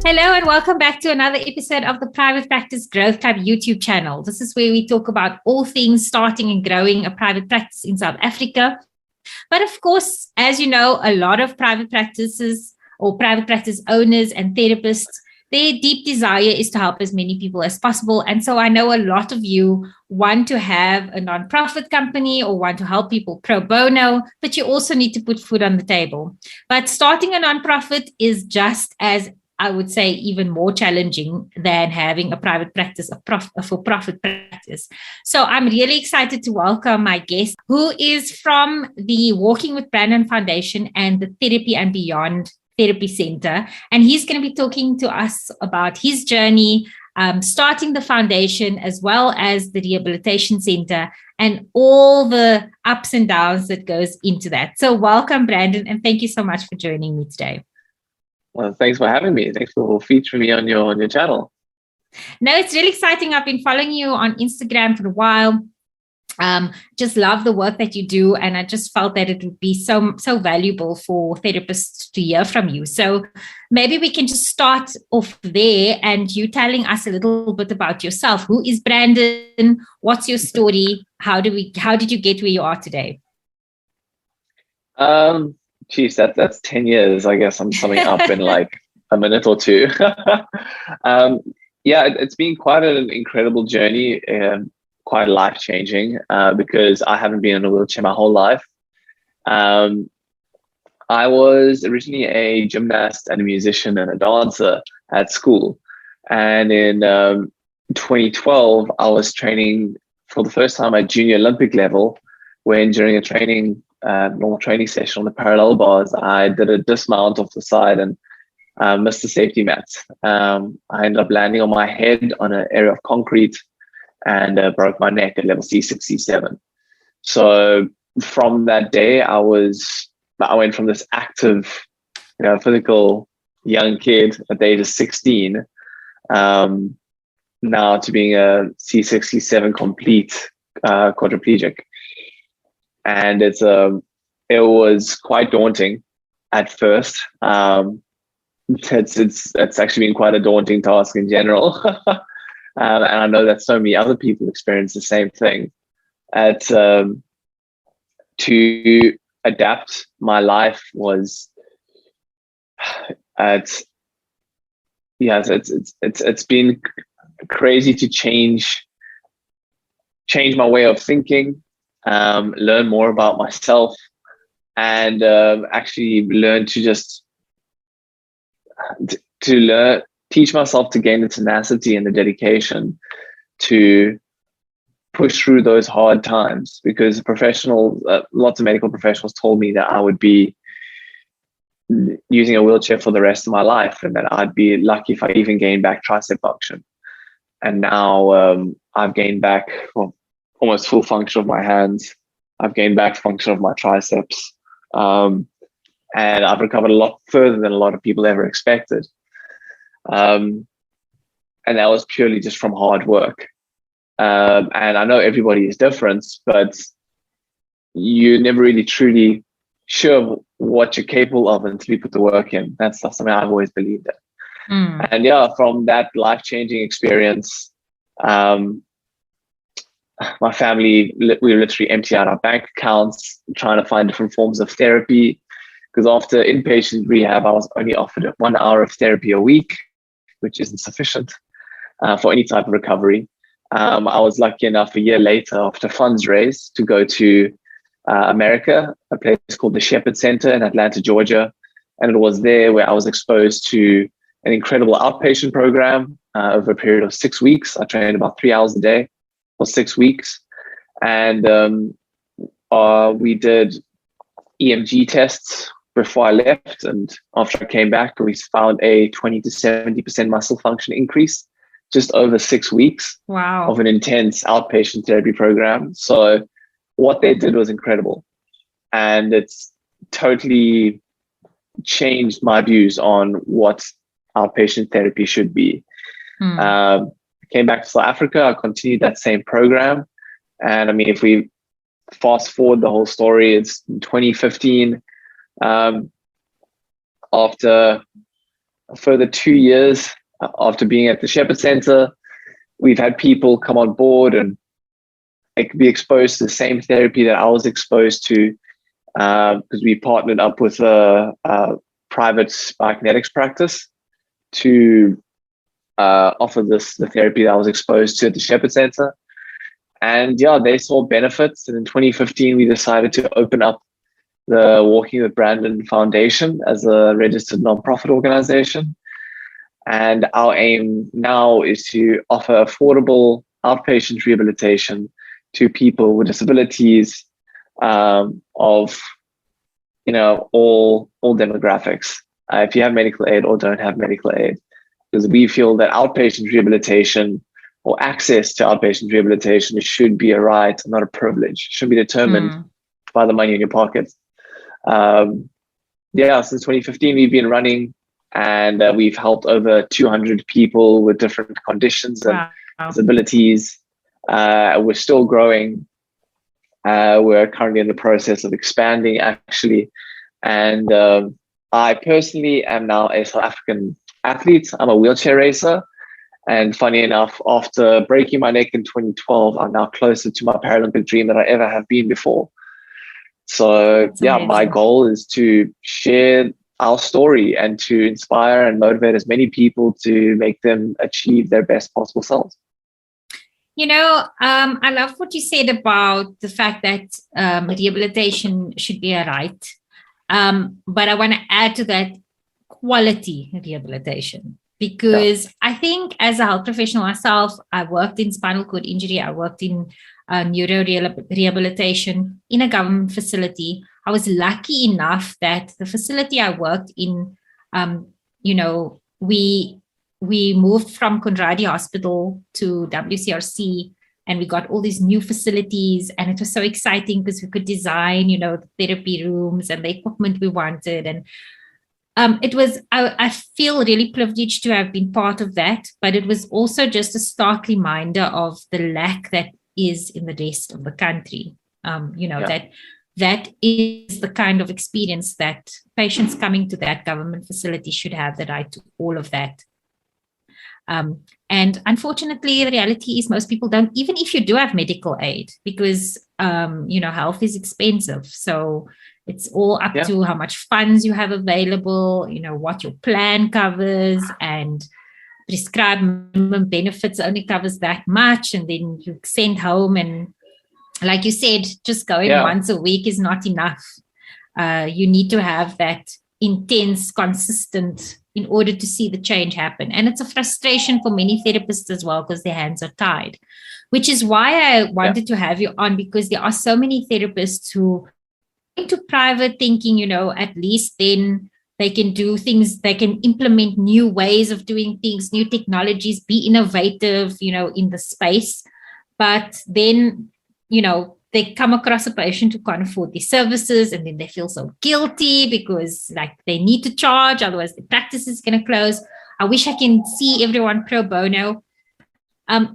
Hello and welcome back to another episode of the Private Practice Growth Club YouTube channel. This is where we talk about all things starting and growing a private practice in South Africa. But of course, as you know, a lot of private practices or private practice owners and therapists, their deep desire is to help as many people as possible. And so I know a lot of you want to have a nonprofit company or want to help people pro bono, but you also need to put food on the table. But starting a nonprofit is just as, I would say, even more challenging than having a private practice, a for-profit practice. So I'm really excited to welcome my guest, who is from the Walking with Brandon Foundation and the Therapy and Beyond Therapy Center. And he's going to be talking to us about his journey, starting the foundation as well as the Rehabilitation Center and all the ups and downs that goes into that. So welcome, Brandon, and thank you so much for joining me today. Well, thanks for having me. Thanks for featuring me on your channel. No, it's really exciting. I've been following you on Instagram for a while. Just love the work that you do. And I just felt that it would be so valuable for therapists to hear from you. So maybe we can just start off there and you telling us a little bit about yourself. Who is Brandon? What's your story? How did you get where you are today? Geez, that's 10 years. I guess I'm summing up in like a minute or two. Yeah, it's been quite an incredible journey, quite life-changing, because I haven't been in a wheelchair my whole life. I was originally a gymnast and a musician and a dancer at school. And in 2012, I was training for the first time at junior Olympic level, when during a normal training session on the parallel bars, I did a dismount off the side and missed the safety mats. I ended up landing on my head on an area of concrete and broke my neck at level C6, C7. So from that day, I went from this active, physical young kid at the age of 16, now to being a C6, C7 complete quadriplegic. And it was quite daunting at first. It's actually been quite a daunting task in general. And I know that so many other people experience the same thing. To adapt my life was, it's been crazy to change my way of thinking. Learn more about myself and actually learn to teach myself to gain the tenacity and the dedication to push through those hard times, because lots of medical professionals told me that I would be using a wheelchair for the rest of my life and that I'd be lucky if I even gained back tricep function. And now I've gained back almost full function of my hands. I've gained back function of my triceps. And I've recovered a lot further than a lot of people ever expected. And that was purely just from hard work. And I know everybody is different, but you're never really truly sure what you're capable of until you put the work in. That's something I've always believed in. And yeah, from that life-changing experience, my family, we literally empty out our bank accounts, trying to find different forms of therapy. Because after inpatient rehab, I was only offered 1 hour of therapy a week, which isn't sufficient for any type of recovery. I was lucky enough a year later, after funds raised, to go to America, a place called the Shepherd Center in Atlanta, Georgia. And it was there where I was exposed to an incredible outpatient program over a period of 6 weeks. I trained about 3 hours a day for 6 weeks. And we did EMG tests before I left. And after I came back, we found a 20 to 70% muscle function increase just over 6 weeks. Wow. Of an intense outpatient therapy program. So what they did was incredible. And it's totally changed my views on what outpatient therapy should be. Came back to South Africa. I continued that same program. And I mean, if we fast forward the whole story, it's 2015. After a further 2 years after being at the Shepherd Center, we've had people come on board and be exposed to the same therapy that I was exposed to, because we partnered up with a private biokinetics practice to offer the therapy that I was exposed to at the Shepherd Center. And yeah, they saw benefits. And in 2015, we decided to open up the Walking with Brandon Foundation as a registered nonprofit organization. And our aim now is to offer affordable outpatient rehabilitation to people with disabilities of, all demographics. If you have medical aid or don't have medical aid, because we feel that outpatient rehabilitation or access to outpatient rehabilitation should be a right, not a privilege. It should be determined by the money in your pocket. Since 2015, we've been running, and we've helped over 200 people with different conditions and disabilities. We're still growing. We're currently in the process of expanding, actually. And I personally am now a South African athlete. I'm a wheelchair racer. And funny enough, after breaking my neck in 2012, I'm now closer to my Paralympic dream than I ever have been before. So my goal is to share our story and to inspire and motivate as many people to make them achieve their best possible selves. I love what you said about the fact that rehabilitation should be a right. But I want to add to that quality rehabilitation, because I think as a health professional myself, I worked in spinal cord injury. I worked in neuro rehabilitation in a government facility. I was lucky enough that the facility I worked in, we moved from Conradi Hospital to WCRC, and we got all these new facilities, and it was so exciting because we could design, the therapy rooms and the equipment we wanted. And I feel really privileged to have been part of that, but it was also just a stark reminder of the lack that is in the rest of the country. That is the kind of experience that patients coming to that government facility should have the right to all of that. And unfortunately, the reality is most people don't, even if you do have medical aid, because, health is expensive. So it's all up to how much funds you have available, what your plan covers, and prescribed minimum benefits only covers that much. And then you send home, and like you said, just going once a week is not enough. You need to have that intense, consistent, in order to see the change happen. And it's a frustration for many therapists as well, because their hands are tied, which is why I wanted to have you on, because there are so many therapists who go into private thinking, at least then they can do things, they can implement new ways of doing things, new technologies, be innovative, in the space. But then, they come across a patient who can't afford these services, and then they feel so guilty because they need to charge, otherwise the practice is going to close. I wish I can see everyone pro bono.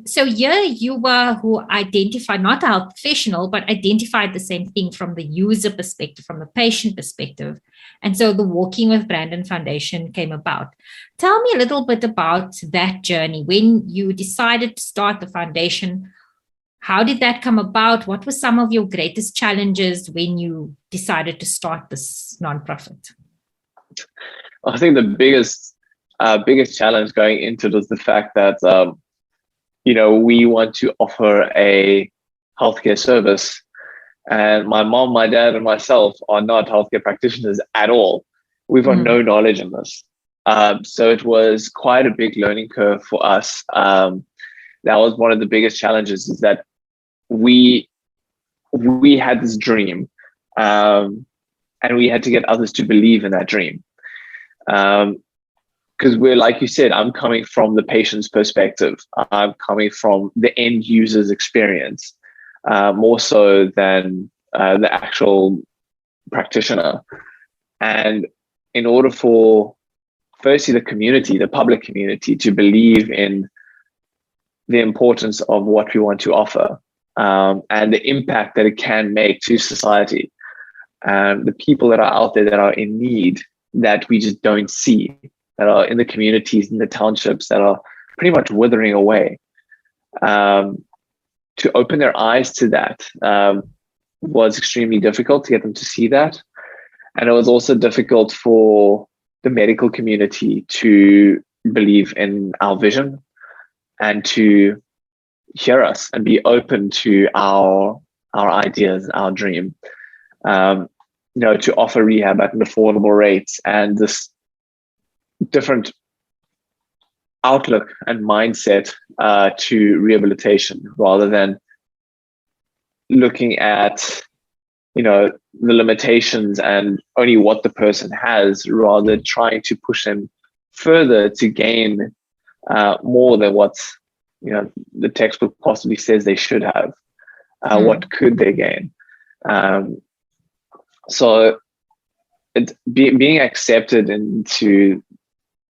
So here you were who identified, not a health professional, but identified the same thing from the user perspective, from the patient perspective. And so the Walking with Brandon Foundation came about. Tell me a little bit about that journey. When you decided to start the foundation, how did that come about? What were some of your greatest challenges when you decided to start this nonprofit? I think the biggest challenge going into it was the fact that, we want to offer a healthcare service, and my mom, my dad, and myself are not healthcare practitioners at all. We've got no knowledge in this. So it was quite a big learning curve for us. That was one of the biggest challenges, is that we had this dream, and we had to get others to believe in that dream. Because we're, like you said, I'm coming from the patient's perspective. I'm coming from the end user's experience, more so than the actual practitioner. And in order for, firstly, the public community, to believe in the importance of what we want to offer, and the impact that it can make to society, the people that are out there that are in need, that we just don't see, that are in the communities, in the townships that are pretty much withering away. To open their eyes to that was extremely difficult to get them to see that. And it was also difficult for the medical community to believe in our vision and to hear us and be open to our ideas, our dream. To offer rehab at an affordable rate and this different outlook and mindset to rehabilitation, rather than looking at the limitations and only what the person has, rather trying to push them further to gain more than what the textbook possibly says they should have. What could they gain? So it's being accepted into,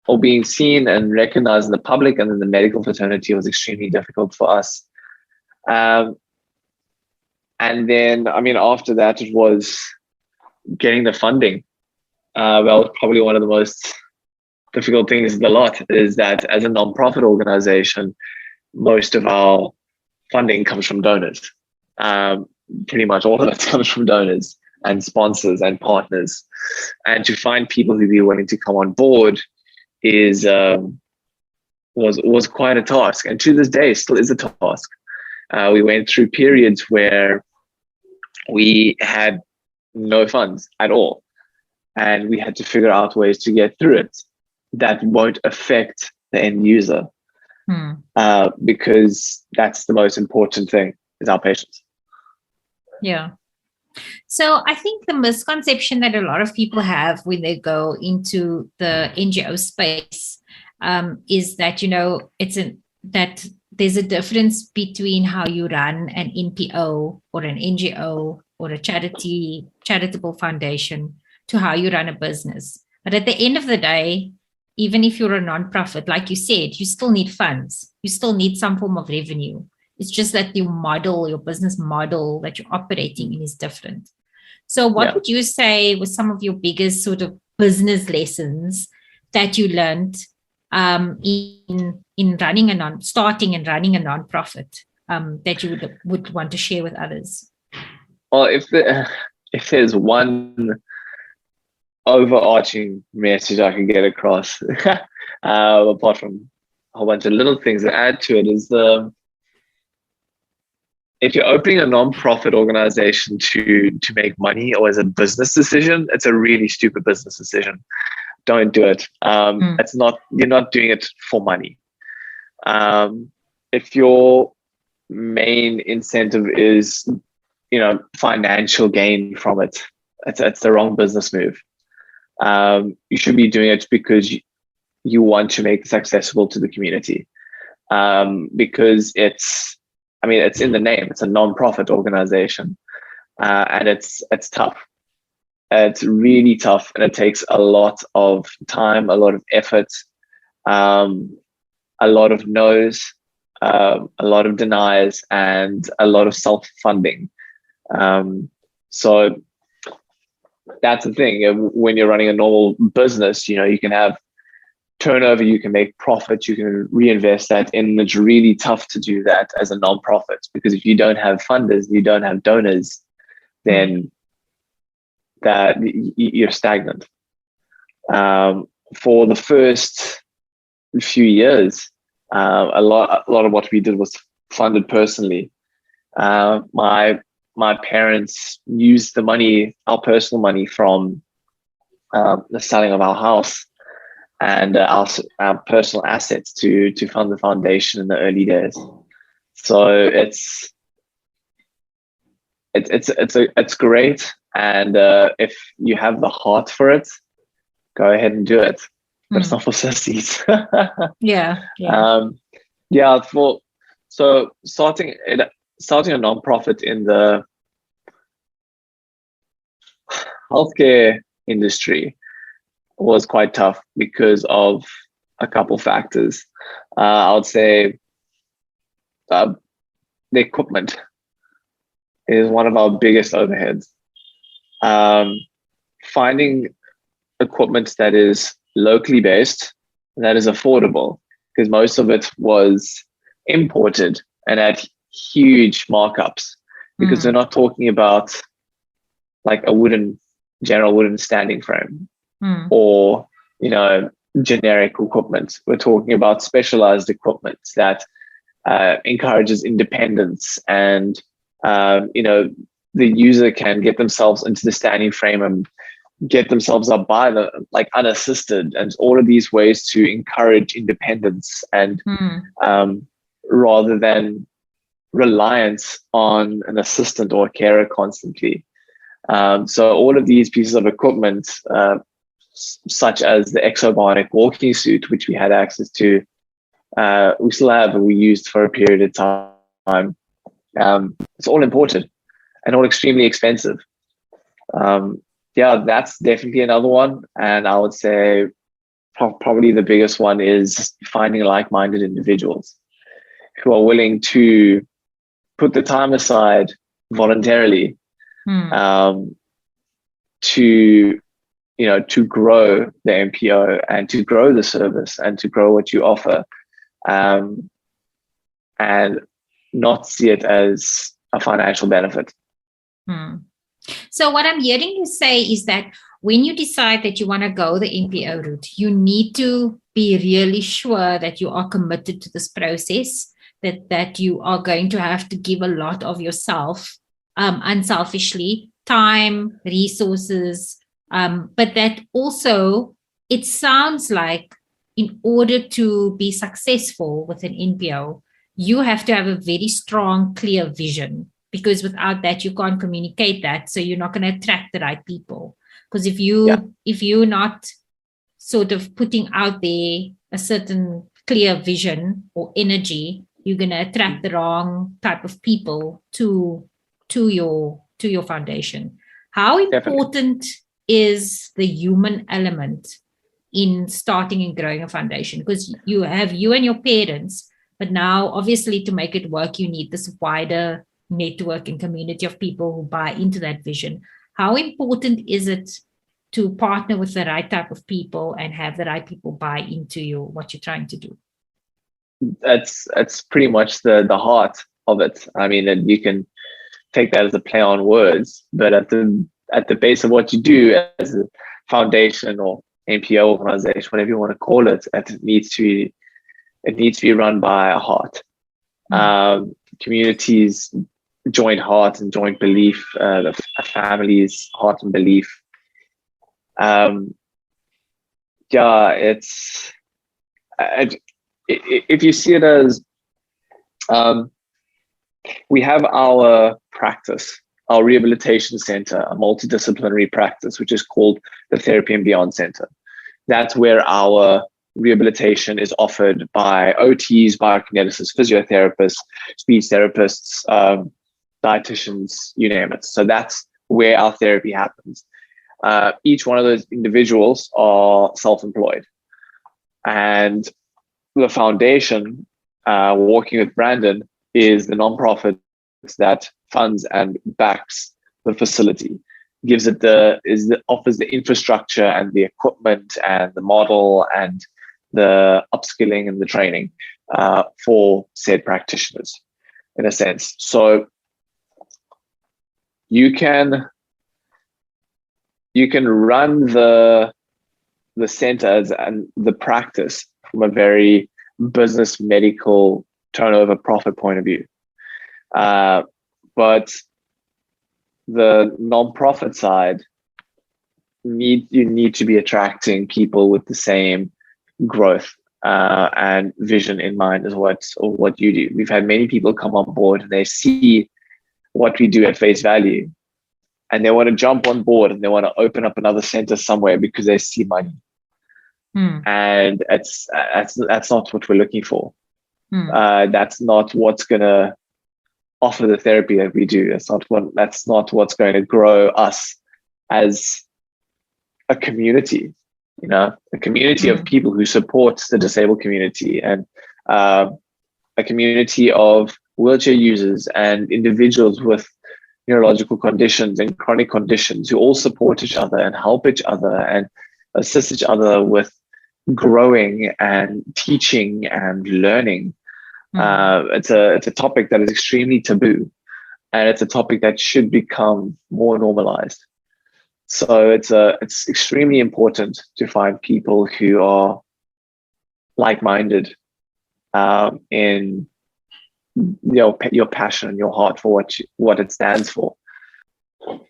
or being seen and recognized in the public and in the medical fraternity, was extremely difficult for us. And then, after that, it was getting the funding. That was probably one of the most difficult things of the lot, is that as a nonprofit organization, most of our funding comes from donors. Pretty much all of it comes from donors and sponsors and partners. And to find people who'd be willing to come on board was quite a task, and to this day still is a task. We went through periods where we had no funds at all, and we had to figure out ways to get through it that won't affect the end user, because that's the most important thing, is our patients. Yeah. So I think the misconception that a lot of people have when they go into the NGO space is that, that there's a difference between how you run an NPO or an NGO or a charitable foundation to how you run a business. But at the end of the day, even if you're a nonprofit, like you said, you still need funds. You still need some form of revenue. It's just that your business model that you're operating in is different. So what would you say was some of your biggest sort of business lessons that you learned in starting and running a nonprofit that you would want to share with others? Well, if there's one overarching message I can get across, apart from a whole bunch of little things that add to it, is if you're opening a non-profit organization to make money or as a business decision, it's a really stupid business decision. Don't do it. You're not doing it for money. If your main incentive is, financial gain from it, it's the wrong business move. You should be doing it because you want to make this accessible to the community. Because it's in the name. It's a non-profit organization, and it's tough. It's really tough, and it takes a lot of time, a lot of effort, a lot of no's, a lot of denies, and a lot of self-funding. So that's the thing. When you're running a normal business, you can have turnover, you can make profit, you can reinvest that, and it's really tough to do that as a non-profit, because if you don't have funders, you don't have donors, then that you're stagnant. For the first few years, a lot of what we did was funded personally. My parents used the money, our personal money, from the selling of our house and our personal assets to fund the foundation in the early days. So it's great, and if you have the heart for it, go ahead and do it. But it's not for sissies. So starting a nonprofit in the healthcare industry was quite tough because of a couple factors. I would say the equipment is one of our biggest overheads. Finding equipment that is locally based that is affordable, because most of it was imported and at huge markups, because we're not talking about like a general wooden standing frame or, generic equipment. We're talking about specialized equipment that encourages independence, and, the user can get themselves into the standing frame and get themselves up by the unassisted, and all of these ways to encourage independence and rather than reliance on an assistant or a carer constantly. So all of these pieces of equipment, such as the exobionic walking suit, which we had access to, we still have, and we used for a period of time. It's all imported and all extremely expensive. That's definitely another one. And I would say probably the biggest one is finding like-minded individuals who are willing to put the time aside voluntarily to grow the NPO and to grow the service and to grow what you offer, and not see it as a financial benefit. So what I'm hearing you say is that when you decide that you want to go the NPO route, you need to be really sure that you are committed to this process, that you are going to have to give a lot of yourself, unselfishly, time, resources, but that also it sounds like in order to be successful with an NPO, you have to have a very strong, clear vision, because without that, you can't communicate that. So you're not going to attract the right people. Because if you're not sort of putting out there a certain clear vision or energy, you're going to attract the wrong type of people to your foundation. How important is the human element in starting and growing a foundation? Because you have you and your parents, but now obviously to make it work, you need this wider network and community of people who buy into that vision. How important is it to partner with the right type of people and have the right people buy into what you're trying to do? That's pretty much the heart of it. I mean, and you can take that as a play on words, but at the base of what you do as a foundation or NPO organization, whatever you want to call it, it needs to be run by a heart. Communities, joint heart and joint belief, the family's heart and belief. If you see it as, we have our practice, our rehabilitation center, a multidisciplinary practice, which is called the Therapy and Beyond Center. That's where our rehabilitation is offered by OTs, biokineticists, physiotherapists, speech therapists, dietitians, you name it. So that's where our therapy happens. Each one of those individuals are self-employed. And the foundation, Walking with Brandon, is the nonprofit that funds and backs the facility, offers the infrastructure and the equipment and the model and the upskilling and the training for said practitioners, in a sense. So you can run the centers and the practice from a very business, medical, turnover, profit point of view. But the nonprofit side, you need to be attracting people with the same growth and vision in mind as what you do. We've had many people come on board and they see what we do at face value, and they want to jump on board and they want to open up another center somewhere because they see money. And that's not what we're looking for. That's not what's going to offer the therapy that we do. That's not what's going to grow us as a community, a community of people who support the disabled community, and a community of wheelchair users and individuals with neurological conditions and chronic conditions who all support each other and help each other and assist each other with growing and teaching and learning. It's a topic that is extremely taboo, and it's a topic that should become more normalized. So it's extremely important to find people who are like-minded in your passion and your heart for what it stands for.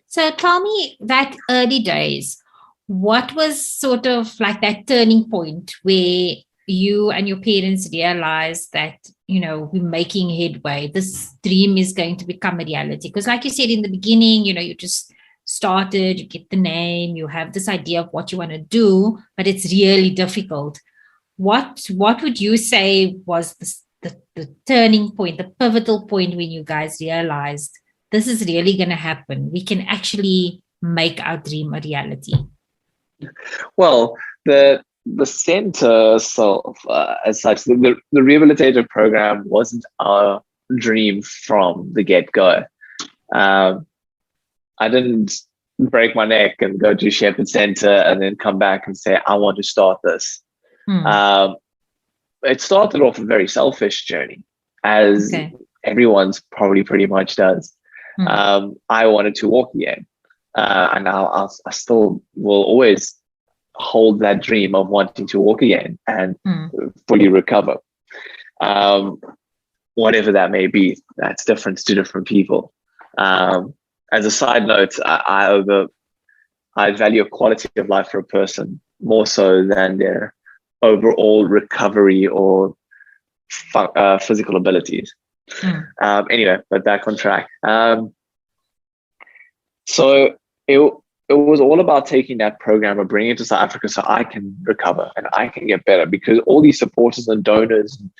So tell me, that early days, what was sort of like that turning point where you and your parents realized that, we're making headway, this dream is going to become a reality? Because like you said in the beginning, you just started, you get the name, you have this idea of what you want to do, but it's really difficult. What would you say was the turning point, the pivotal point when you guys realized this is really going to happen? We can actually make our dream a reality. Well, the center itself, as such, the rehabilitative program wasn't our dream from the get-go. I didn't break my neck and go to Shepherd Center and then come back and say, I want to start this. It started off a very selfish journey, as everyone's probably pretty much does. I wanted to walk again, and I still will always hold that dream of wanting to walk again and fully recover. Whatever that may be, that's different to different people. As a side note, I value a quality of life for a person more so than their overall recovery or physical abilities. Anyway, but back on track. So it was all about taking that program and bringing it to South Africa so I can recover and I can get better, because all these supporters and donors and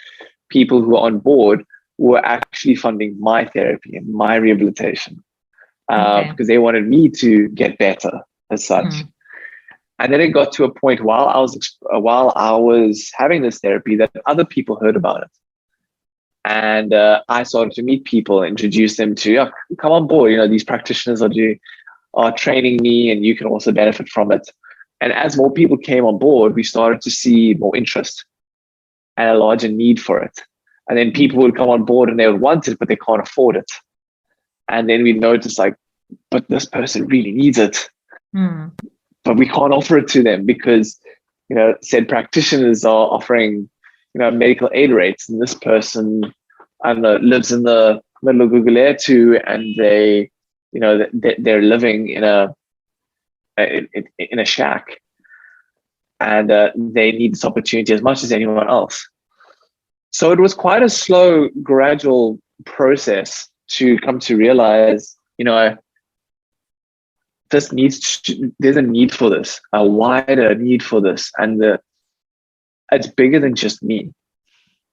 people who are on board were actually funding my therapy and my rehabilitation because they wanted me to get better as such. And then it got to a point while I was having this therapy that other people heard about it. And I started to meet people, introduce them to, come on board. These practitioners are training me, and you can also benefit from it. And as more people came on board, we started to see more interest and a larger need for it. And then people would come on board and they would want it, but they can't afford it. And then we noticed, but this person really needs it. But we can't offer it to them because, said practitioners are offering, medical aid rates, and this person, I don't know, lives in the middle of Guguletu, and they, they're living in a shack, and they need this opportunity as much as anyone else. So it was quite a slow, gradual process to come to realize, there's a need for this, a wider need for this, and it's bigger than just me.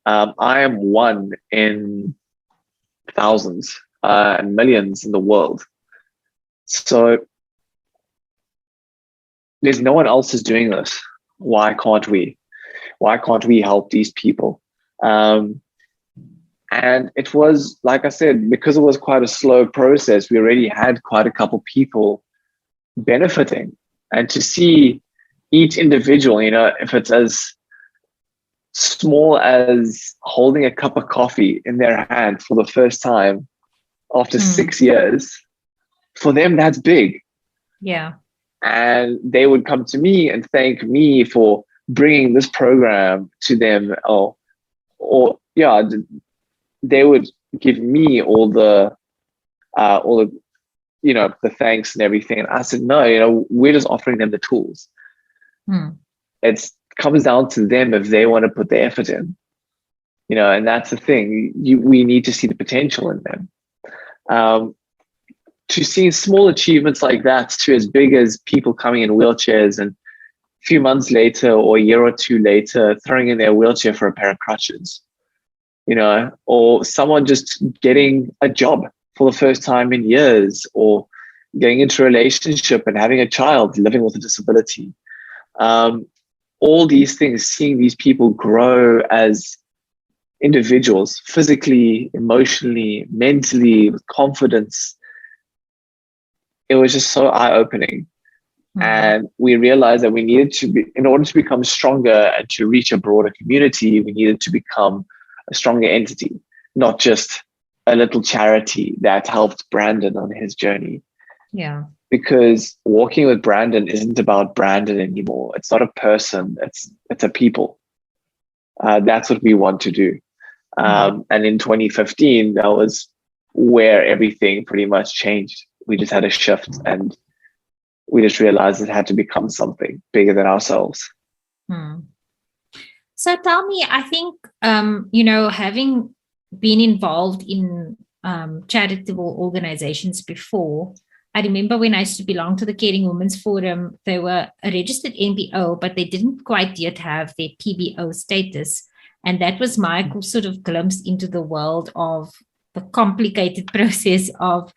I am one in thousands and millions in the world. So there's no one else is doing this. Why can't we? Why can't we help these people? And it was, like I said, because it was quite a slow process, we already had quite a couple people benefiting. And to see each individual, if it's as small as holding a cup of coffee in their hand for the first time after 6 years, for them, that's big. Yeah. And they would come to me and thank me for bringing this program to them, or they would give me all the the thanks and everything. And I said, no, we're just offering them the tools. It comes down to them if they want to put the effort in, and that's the thing. We need to see the potential in them. To see small achievements like that to as big as people coming in wheelchairs and a few months later or a year or two later throwing in their wheelchair for a pair of crutches, or someone just getting a job for the first time in years, or getting into a relationship and having a child living with a disability. All these things, seeing these people grow as individuals, physically, emotionally, mentally, with confidence, it was just so eye-opening. And we realized that we needed to be, in order to become stronger and to reach a broader community, we needed to become a stronger entity, not just a little charity that helped Brandon on his journey. Yeah. Because walking with Brandon isn't about Brandon anymore. It's not a person. It's a people. That's what we want to do. And in 2015, that was where everything pretty much changed. We just had a shift, and we just realized it had to become something bigger than ourselves. So tell me, I think, having been involved in charitable organizations before, I remember when I used to belong to the Caring Women's Forum, they were a registered NPO, but they didn't quite yet have their PBO status. And that was my sort of glimpse into the world of the complicated process of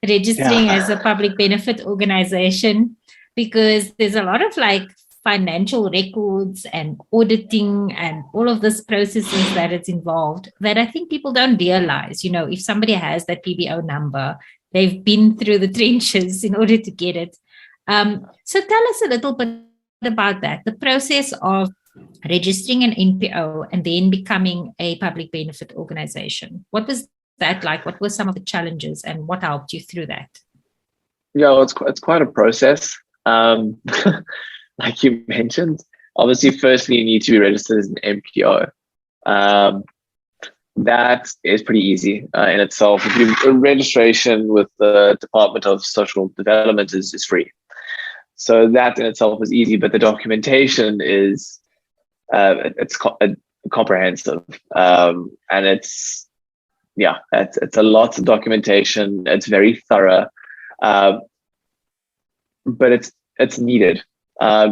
registering as a public benefit organization, because there's a lot of financial records and auditing and all of this processes that it's involved that I think people don't realize. If somebody has that PBO number, they've been through the trenches in order to get it. So tell us a little bit about that, the process of registering an NPO and then becoming a public benefit organization. What was that like? What were some of the challenges and what helped you through that? Yeah, well, it's quite a process. Like you mentioned, obviously, firstly, you need to be registered as an NPO. That is pretty easy in itself. Registration with the Department of Social Development is free. So that in itself is easy, but the documentation is it's comprehensive, and it's a lot of documentation. It's very thorough, but it's needed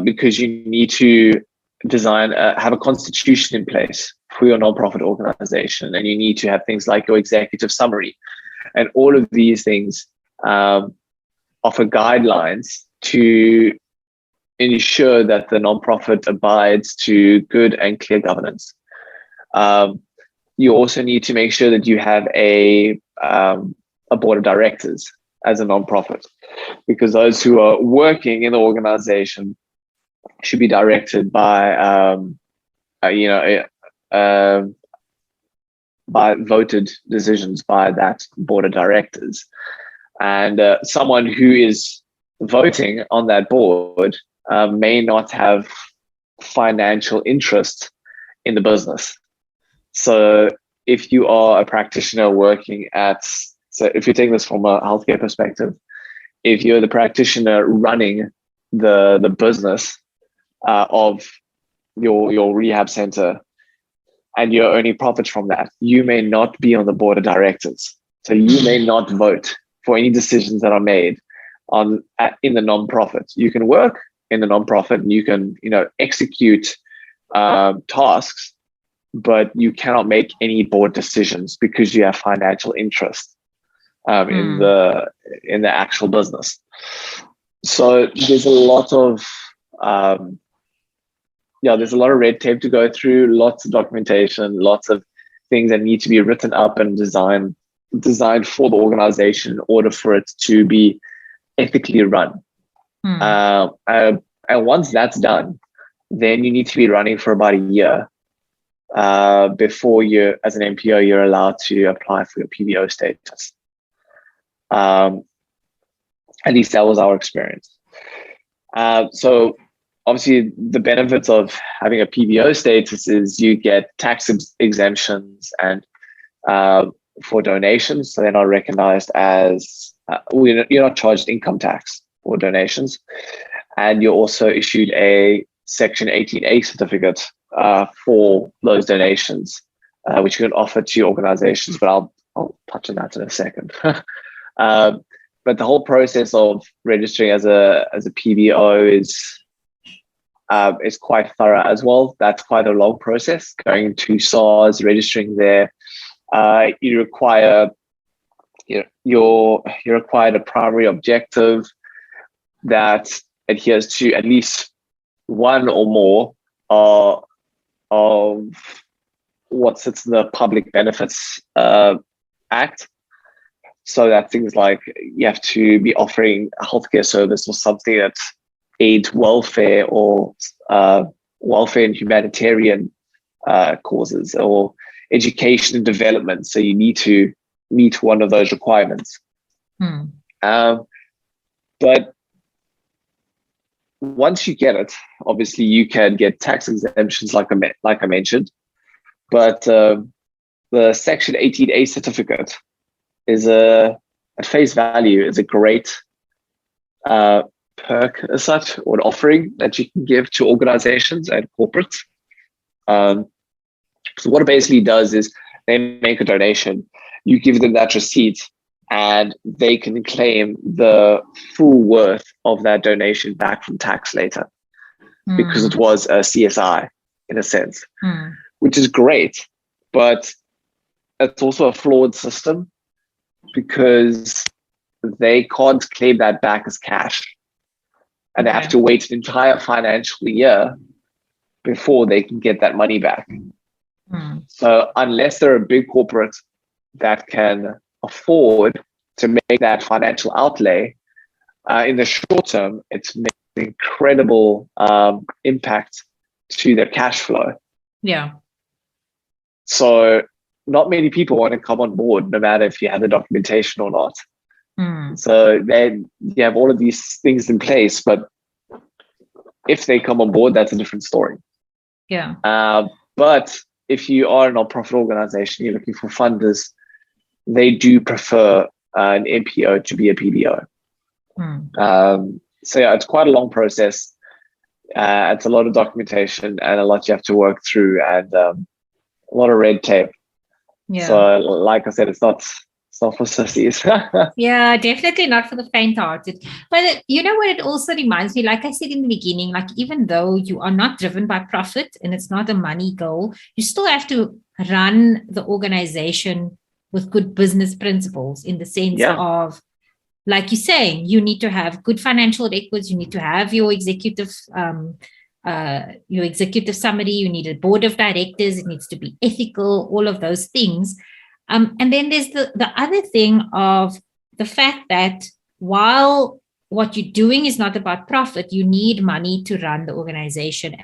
because you need to have a constitution in place for your nonprofit organization, and you need to have things like your executive summary, and all of these things offer guidelines to ensure that the nonprofit abides to good and clear governance. You also need to make sure that you have a board of directors as a nonprofit, because those who are working in the organization should be directed by by voted decisions by that board of directors. And someone who is voting on that board may not have financial interest in the business. So if you are a practitioner so if you're taking this from a healthcare perspective, if you're the practitioner running the business of your rehab center, and your only profits from that, you may not be on the board of directors. So you may not vote for any decisions that are made in the nonprofit. You can work in the nonprofit and you can execute tasks, but you cannot make any board decisions because you have financial interest in the actual business. So there's a lot of there's a lot of red tape to go through, lots of documentation, lots of things that need to be written up and designed for the organization in order for it to be ethically run. And once that's done, then you need to be running for about a year before you, as an NPO, you're allowed to apply for your PBO status. At least that was our experience. So obviously, the benefits of having a PBO status is you get tax exemptions and for donations. So they're not recognized as, you're not charged income tax for donations. And you're also issued a Section 18A certificate for those donations, which you can offer to your organizations. But I'll touch on that in a second. But the whole process of registering as a PBO is quite thorough as well. That's quite a long process. Going to SARS, registering there, you require you're required a primary objective that adheres to at least one or more of what sits in the Public Benefits Act. So that things like you have to be offering a healthcare service or something that aids welfare or welfare and humanitarian causes or education and development. So you need to meet one of those requirements. But once you get it, obviously you can get tax exemptions, like I mentioned. But the Section 18A certificate is at face value is a great perk as such, or an offering that you can give to organizations and corporates. So what it basically does is they make a donation, you give them that receipt, and they can claim the full worth of that donation back from tax later, because it was a CSI in a sense, which is great. But it's also a flawed system because they can't claim that back as cash, and they have to wait an entire financial year before they can get that money back. So unless they're a big corporate that can afford to make that financial outlay, in the short term, it's making an incredible impact to their cash flow. Yeah. So not many people want to come on board, no matter if you have the documentation or not. So then you have all of these things in place, but if they come on board, that's a different story. Yeah. But if you are a non-profit organization, you're looking for funders, they do prefer an NPO to be a PBO. So yeah, it's quite a long process. It's a lot of documentation and a lot you have to work through, and a lot of red tape. Yeah. So like I said, it's not for sissies. Yeah, definitely not for the faint-hearted. But you know what, it also reminds me, like I said in the beginning, like even though you are not driven by profit and it's not a money goal, you still have to run the organization with good business principles, in the sense of, like you're saying, you need to have good financial records, you need to have your executive summary, you need a board of directors, it needs to be ethical, all of those things. And then there's the other thing of the fact that while what you're doing is not about profit, you need money to run the organization,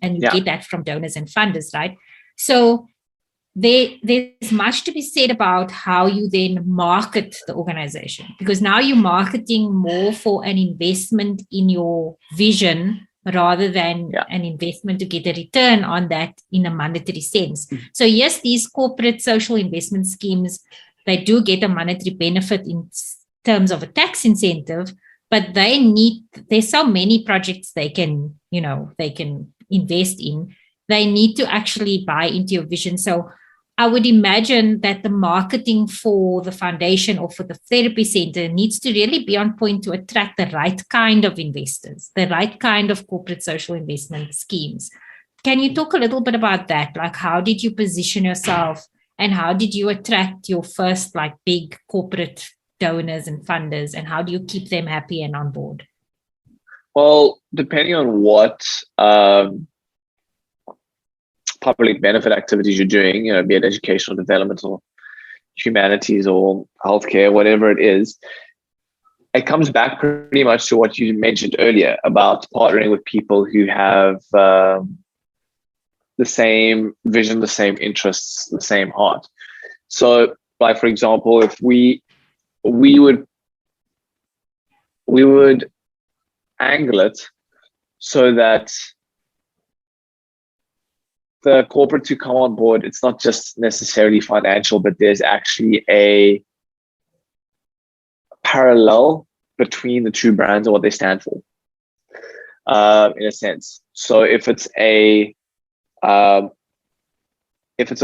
and you get that from donors and funders, right? So there's much to be said about how you then market the organization, because now you're marketing more for an investment in your vision rather than an investment to get a return on that in a monetary sense. So yes, these corporate social investment schemes, they do get a monetary benefit in terms of a tax incentive, but there's so many projects they can invest in. They need to actually buy into your vision. So I would imagine that the marketing for the foundation or for the therapy center needs to really be on point to attract the right kind of investors, the right kind of corporate social investment schemes. Can you talk a little bit about that? Like, how did you position yourself, and how did you attract your first like big corporate donors and funders, and how do you keep them happy and on board? Well, depending on what public benefit activities you're doing, be it educational development or humanities or healthcare, whatever it is, it comes back pretty much to what you mentioned earlier about partnering with people who have the same vision, the same interests, the same heart. So, like for example, if we would angle it so that the corporate to come on board, it's not just necessarily financial, but there's actually a parallel between the two brands and what they stand for, in a sense. So if it's a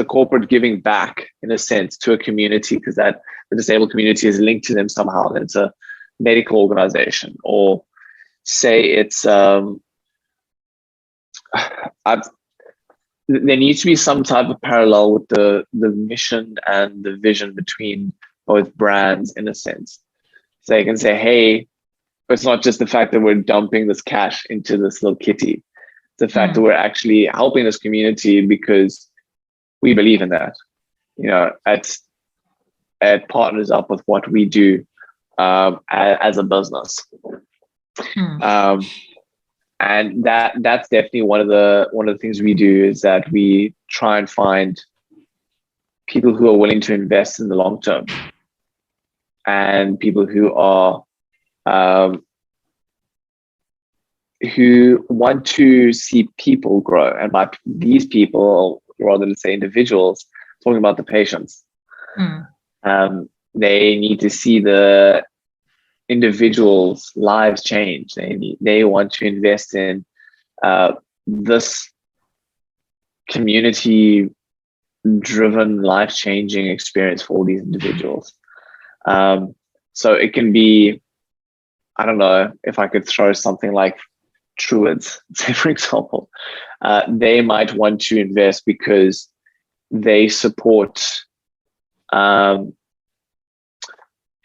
corporate giving back, in a sense, to a community, because that the disabled community is linked to them somehow, and it's a medical organization, or say it's there needs to be some type of parallel with the mission and the vision between both brands, in a sense. So you can say, hey, it's not just the fact that we're dumping this cash into this little kitty. It's the fact that we're actually helping this community because we believe in that. It partners up with what we do as a business. And that's definitely one of the things we do, is that we try and find people who are willing to invest in the long term, and people who are who want to see people grow. And by these people, rather than say individuals, talking about the patients. They need to see the individuals' lives change. They want to invest in this community-driven, life-changing experience for all these individuals. So it can be, I don't know, if I could throw something like Druids, say for example, they might want to invest because they support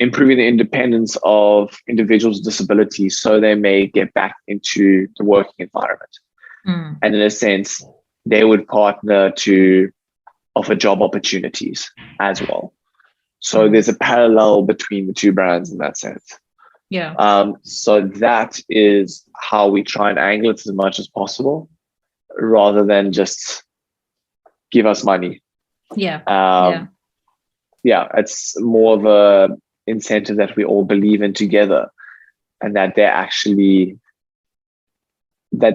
improving the independence of individuals with disabilities, so they may get back into the working environment. And in a sense, they would partner to offer job opportunities as well. So there's a parallel between the two brands in that sense. So that is how we try and angle it as much as possible, rather than just give us money. It's more of a incentive that we all believe in together, and that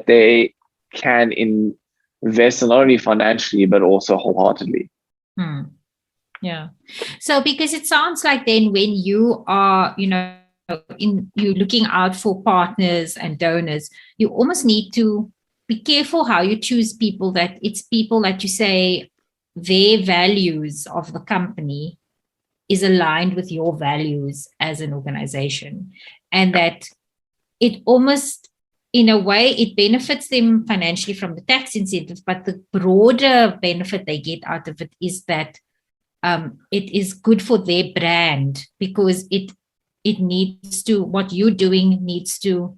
they can invest not only financially but also wholeheartedly. So because it sounds like then when you are, you're looking out for partners and donors, you almost need to be careful how you choose people, that it's people that you say their values of the company is aligned with your values as an organization, and that it almost, in a way, it benefits them financially from the tax incentives, but the broader benefit they get out of it is that it is good for their brand, because it needs to, what you're doing needs to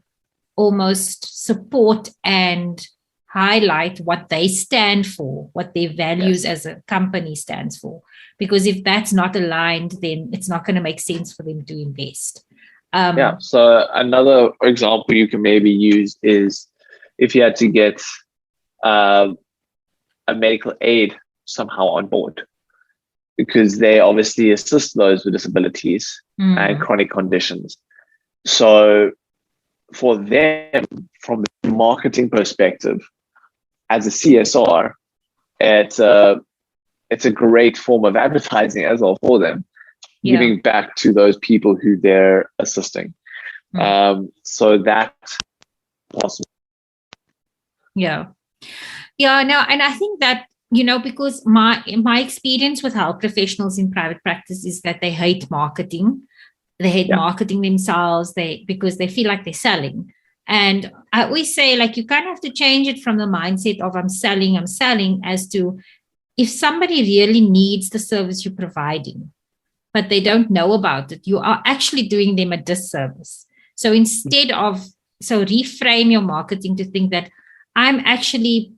almost support and highlight what they stand for, what their values as a company stands for. Because if that's not aligned, then it's not going to make sense for them to invest. So another example you can maybe use is if you had to get a medical aid somehow on board, because they obviously assist those with disabilities and chronic conditions. So for them, from the marketing perspective, as a CSR, it's a great form of advertising as well for them, giving back to those people who they're assisting. So that's possible. No, and I think that, because my experience with health professionals in private practice is that they hate marketing. They hate marketing themselves, because they feel like they're selling. And I always say, like, you kind of have to change it from the mindset of I'm selling, as to, if somebody really needs the service you're providing, but they don't know about it, you are actually doing them a disservice. So reframe your marketing to think that I'm actually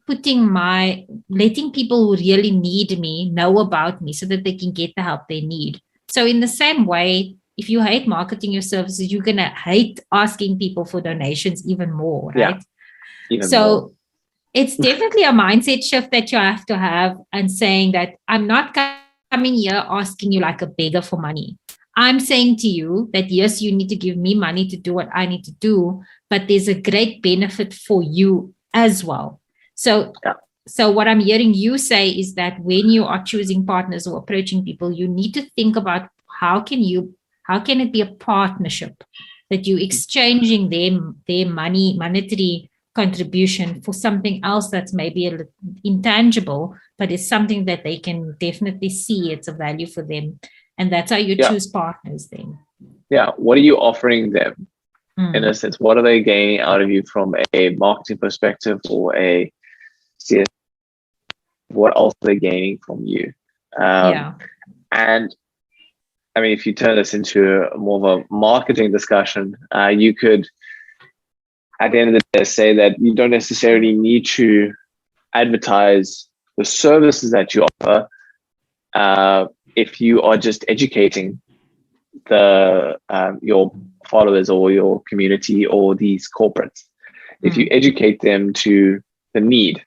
letting people who really need me know about me, so that they can get the help they need. So in the same way, if you hate marketing your services, you're going to hate asking people for donations even more, right? Even more. It's definitely a mindset shift that you have to have, and saying that I'm not coming here asking you like a beggar for money. I'm saying to you that, yes, you need to give me money to do what I need to do, but there's a great benefit for you as well. So what I'm hearing you say is that when you are choosing partners or approaching people, you need to think about how can it be a partnership, that you exchanging their monetary contribution for something else that's maybe a little intangible, but it's something that they can definitely see it's a value for them. And that's how you choose partners then. What are you offering them? In a sense, what are they gaining out of you from a marketing perspective, or a CS? What else are they gaining from you? And I mean, if you turn this into more of a marketing discussion, you could, at the end of the day, say that you don't necessarily need to advertise the services that you offer if you are just educating your followers or your community or these corporates. if you educate them to the need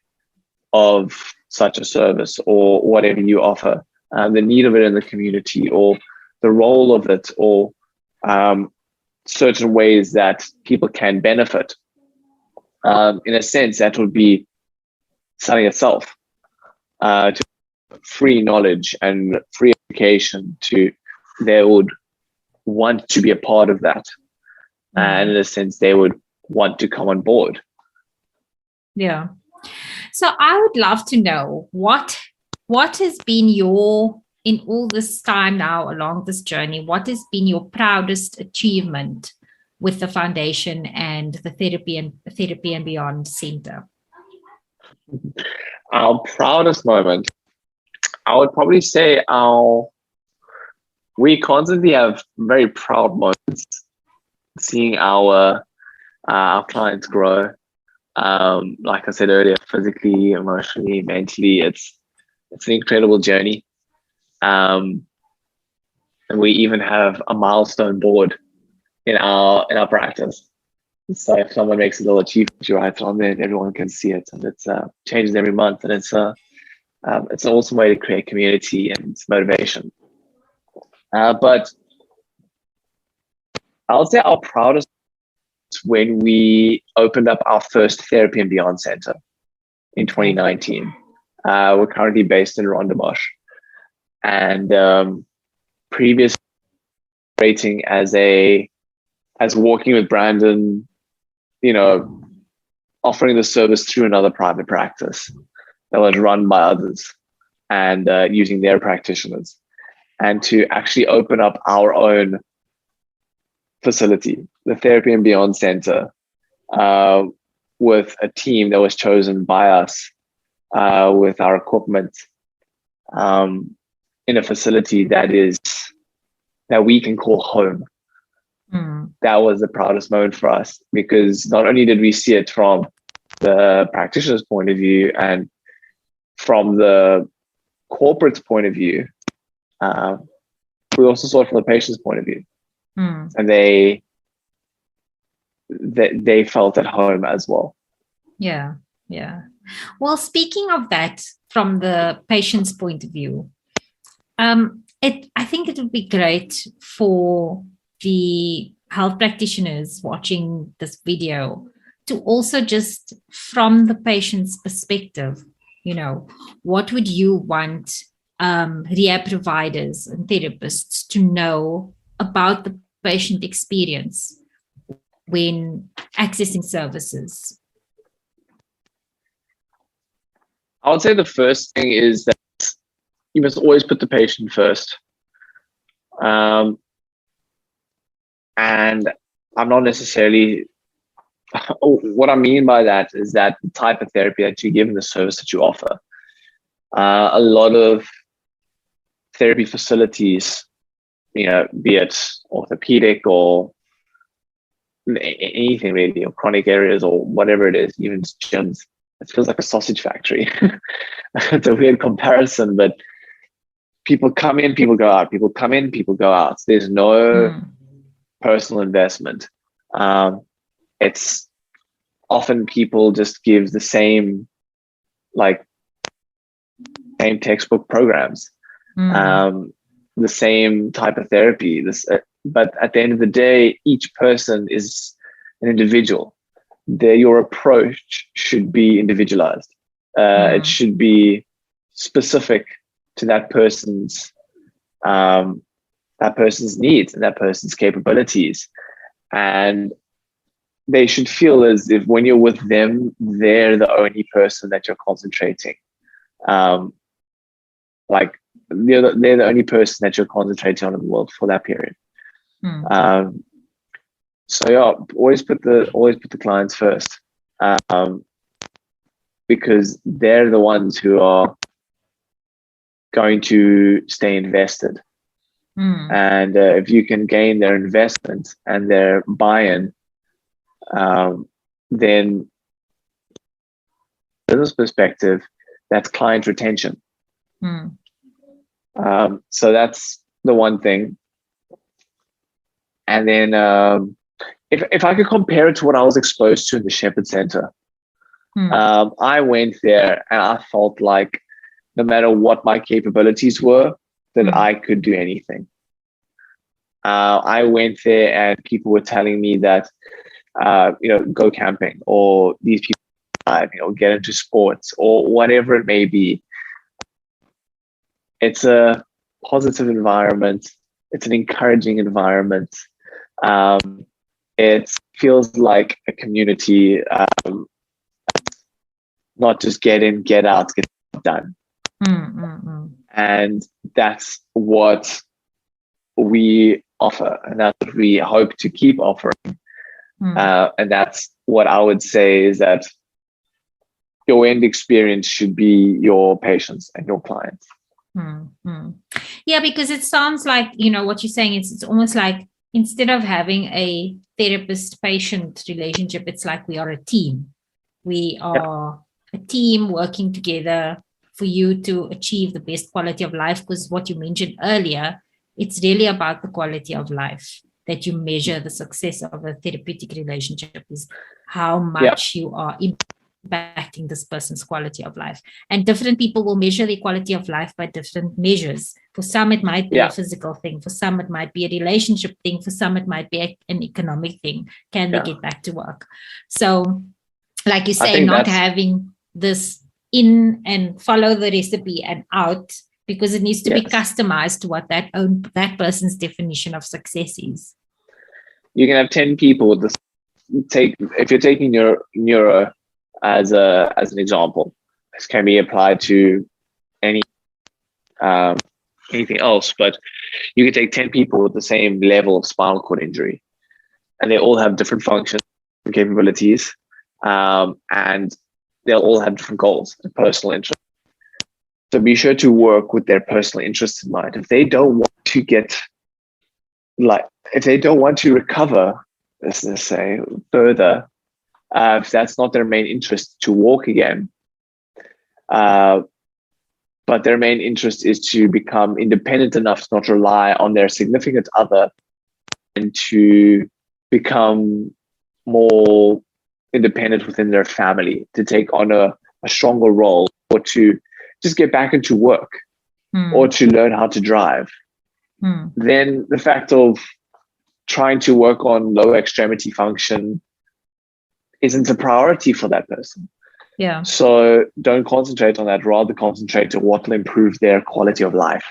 of such a service or whatever you offer, the need of it in the community, or the role of it, or certain ways that people can benefit, in a sense, that would be selling itself, to free knowledge and free education. They would want to be a part of that, and in a sense, they would want to come on board. Yeah. So I would love to know what has been in all this time now along this journey, what has been your proudest achievement with the foundation and the Therapy and Beyond Center? Our proudest moment, I would probably say we constantly have very proud moments seeing our clients grow. Like I said earlier, physically, emotionally, mentally, it's an incredible journey. And we even have a milestone board in our practice. So if someone makes a little achievement, you write it on there, and everyone can see it, and it changes every month, and it's an awesome way to create community and motivation. But I would say our proudest when we opened up our first Therapy and Beyond Center in 2019. We're currently based in Rondebosch, and previous rating as working with Brandon, offering the service through another private practice that was run by others and using their practitioners, and to actually open up our own facility, the Therapy and Beyond Center, with a team that was chosen by us, with our equipment, in a facility that we can call home. That was the proudest moment for us, because not only did we see it from the practitioner's point of view and from the corporate's point of view, we also saw it from the patient's point of view. And they felt at home as well. Yeah. Well, speaking of that, from the patient's point of view, I think it would be great for the health practitioners watching this video to also, just from the patient's perspective, what would you want rehab providers and therapists to know about the patient experience when accessing services? I would say the first thing is that you must always put the patient first. And I'm not necessarily, what I mean by that is that the type of therapy that you give and the service that you offer. A lot of therapy facilities, be it orthopedic or anything really, or chronic areas or whatever it is, even gyms, it feels like a sausage factory. It's a weird comparison, but people come in, people go out, people come in, people go out. There's no personal investment. It's often people just give the same textbook programs, the same type of therapy. But at the end of the day, each person is an individual. Your approach should be individualized. It should be specific to that person's needs and that person's capabilities. And they should feel as if when you're with them, they're the only person that you're concentrating. They're the only person that you're concentrating on in the world for that period. So yeah, always put the clients first, because they're the ones who are going to stay invested. And if you can gain their investment and their buy-in, then business perspective, that's client retention. So that's the one thing. And then if I could compare it to what I was exposed to in the Shepherd Center, I went there and I felt like no matter what my capabilities were, that I could do anything. I went there and people were telling me that, go camping, or these people, get into sports, or whatever it may be. It's a positive environment. It's an encouraging environment. It feels like a community, not just get in, get out, get done. And that's what we offer, and that's what we hope to keep offering. And that's what I would say is that your end experience should be your patients and your clients. Yeah, because it sounds like, what you're saying is it's almost like instead of having a therapist-patient relationship, it's like we are a team. We are a team working together for you to achieve the best quality of life, because what you mentioned earlier, it's really about the quality of life that you measure the success of a therapeutic relationship, is how much you are impacting this person's quality of life. And different people will measure the quality of life by different measures. For some, it might be a physical thing. For some, it might be a relationship thing. For some, it might be an economic thing. Can they get back to work? So, like you say, not having this in and follow the recipe and out, because it needs to be customized to what that person's definition of success is. You can have 10 people if you're taking your neuro as an example. This can be applied to anything else, but you can take 10 people with the same level of spinal cord injury, and they all have different functions and capabilities, and they'll all have different goals and personal interests. So be sure to work with their personal interests in mind. If they don't want to recover, let's say, further, if that's not their main interest to walk again, but their main interest is to become independent enough to not rely on their significant other, and to become more independent within their family, to take on a stronger role, or to just get back into work, or to learn how to drive, then the fact of trying to work on lower extremity function isn't a priority for that person. Yeah. So don't concentrate on that. Rather concentrate on what will improve their quality of life.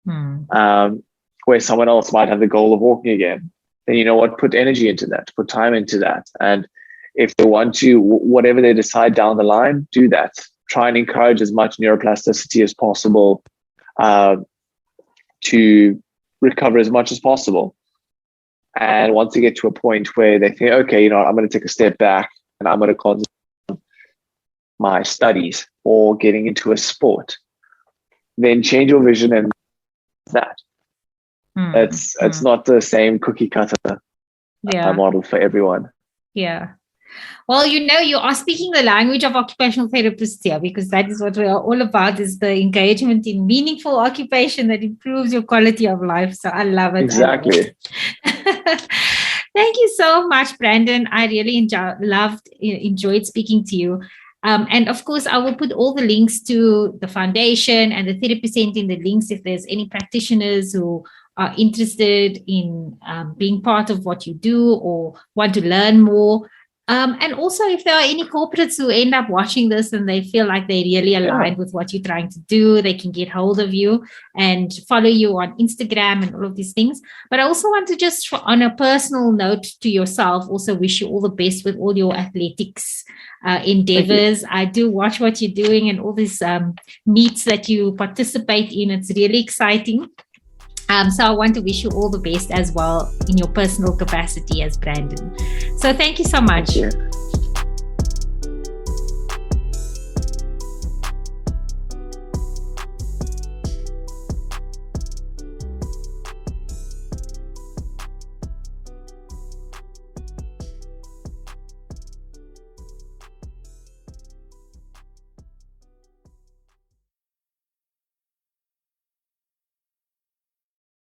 Where someone else might have the goal of walking again, then you know what? Put energy into that. Put time into that. And if they want to, whatever they decide down the line, do that. Try and encourage as much neuroplasticity as possible, to recover as much as possible. And once they get to a point where they think, okay, I'm going to take a step back and I'm going to concentrate on my studies or getting into a sport, then change your vision and that. It's not the same cookie cutter model for everyone. Yeah. Well, you are speaking the language of occupational therapists here, because that is what we are all about, is the engagement in meaningful occupation that improves your quality of life. So I love it. Exactly. Thank you so much, Brandon. I really enjoyed speaking to you. And of course, I will put all the links to the foundation and the therapy center in the links if there's any practitioners who are interested in being part of what you do or want to learn more. And also, if there are any corporates who end up watching this and they feel like they really align with what you're trying to do, they can get hold of you and follow you on Instagram and all of these things. But I also want to just, on a personal note to yourself, also wish you all the best with all your athletics endeavors. I do watch what you're doing and all these meets that you participate in. It's really exciting. So I want to wish you all the best as well in your personal capacity as Brandon. So thank you so much. Thank you.